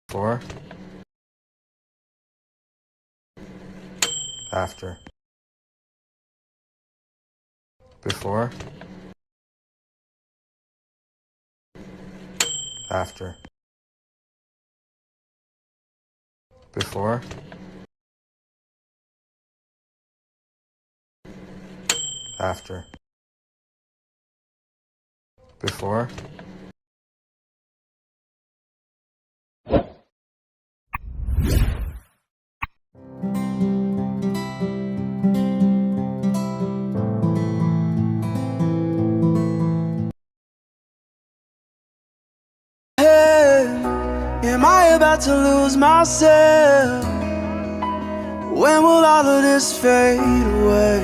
Before, after, before, after, before, after, before. Am I about to lose myself? When will all of this fade away?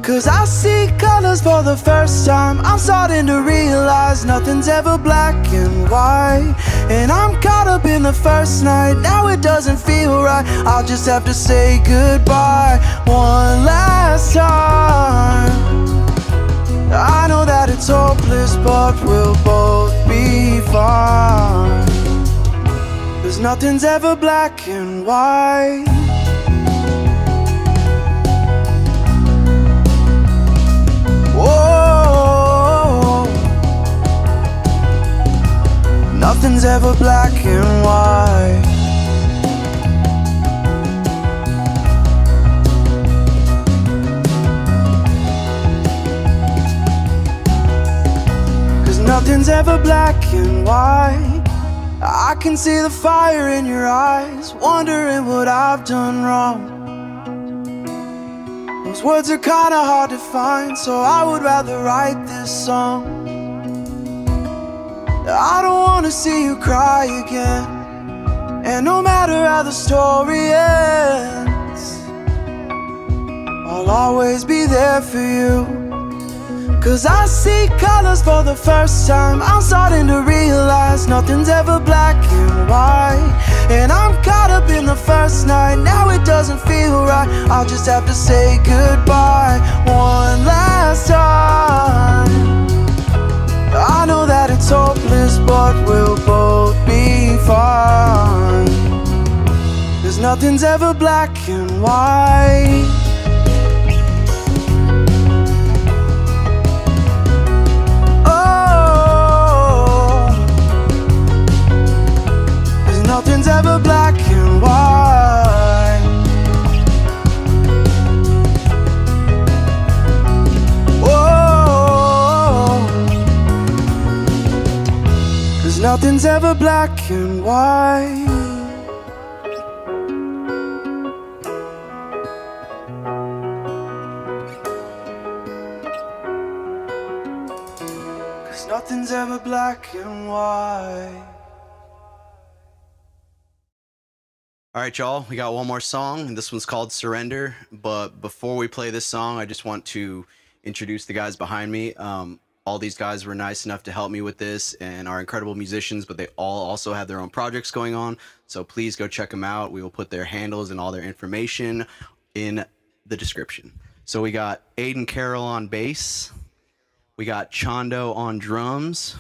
'Cause I see colors for the first time. I'm starting to realize nothing's ever black and white. And I'm caught up in the first night. Now it doesn't feel right. I'll just have to say goodbye one last time. I know that it's hopeless, but we'll both be fine. 'Cause nothing's ever black and white. Whoa, nothing's ever black and white. Nothing's ever black and white. I can see the fire in your eyes, wondering what I've done wrong. Those words are kinda hard to find, so I would rather write this song. I don't wanna see you cry again, and no matter how the story ends, I'll always be there for you. 'Cause I see colors for the first time. I'm starting to realize nothing's ever black and white. And I'm caught up in the first night. Now it doesn't feel right. I'll just have to say goodbye one last time. I know that it's hopeless, but we'll both be fine. 'Cause nothing's ever black and white. Nothing's ever black and white. Whoa, 'cause nothing's ever black and white. Cause nothing's ever black and white. All right, y'all, we got one more song, and this one's called Surrender. But before we play this song, I just want to introduce the guys behind me. All these guys were nice enough to help me with this and are incredible musicians, but they all also have their own projects going on. So please go check them out. We will put their handles and all their information in the description. So we got Aiden Carroll on bass. We got Chondo on drums.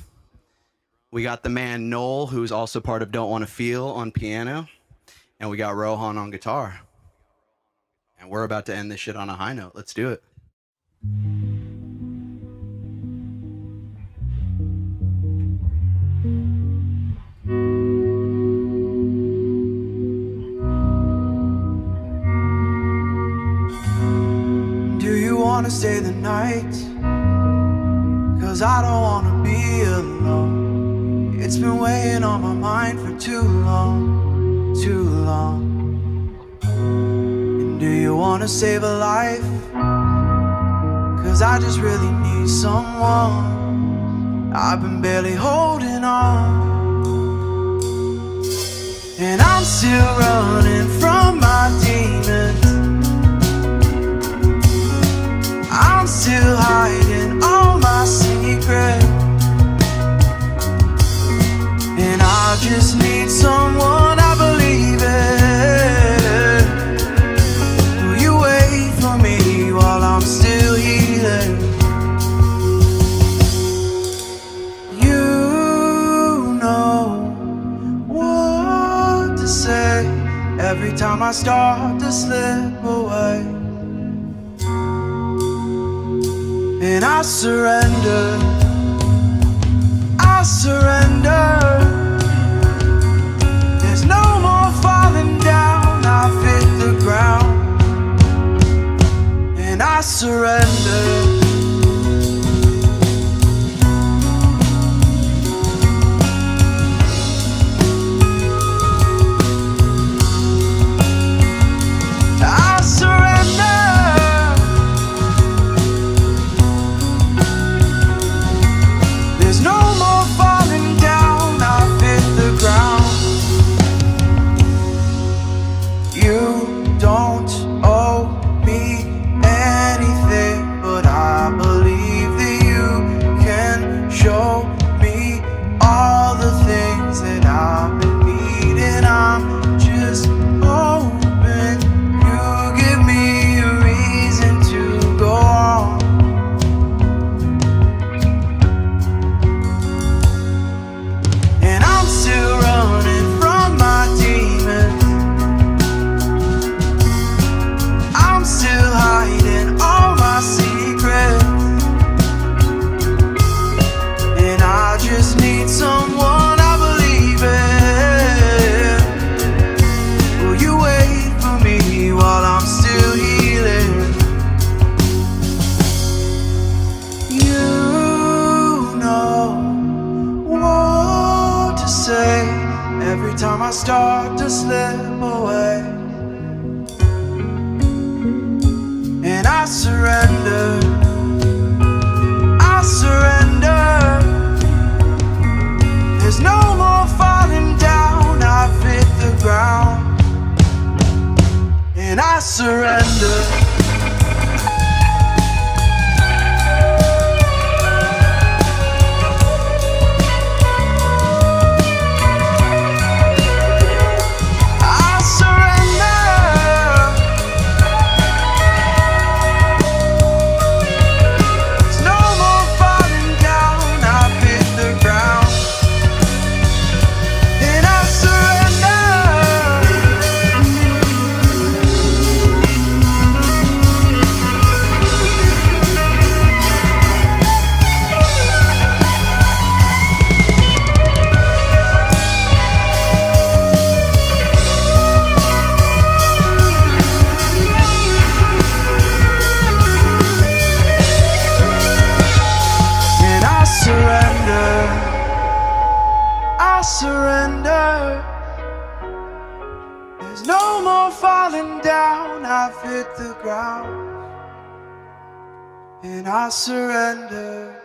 We got the man Noel, who's also part of Don't Wanna Feel, on piano. And we got Rohan on guitar. And we're about to end this shit on a high note. Let's do it. Do you wanna stay the night? 'Cause I don't wanna be alone. It's been weighing on my mind for too long. Too long. And do you wanna save a life? 'Cause I just really need someone. I've been barely holding on. And I'm still running from my demons. I'm still hiding all my secrets. And I just need someone, I believe it. Will you wait for me while I'm still healing? You know every time I start to slip away. And I surrender, I surrender. There's no more falling down, I've hit the ground. And I surrender. Every time I start to slip away. And I surrender, I surrender. There's no more falling down, I've hit the ground. And I surrender. Surrender. There's no more falling down, I've hit the ground. And I surrender.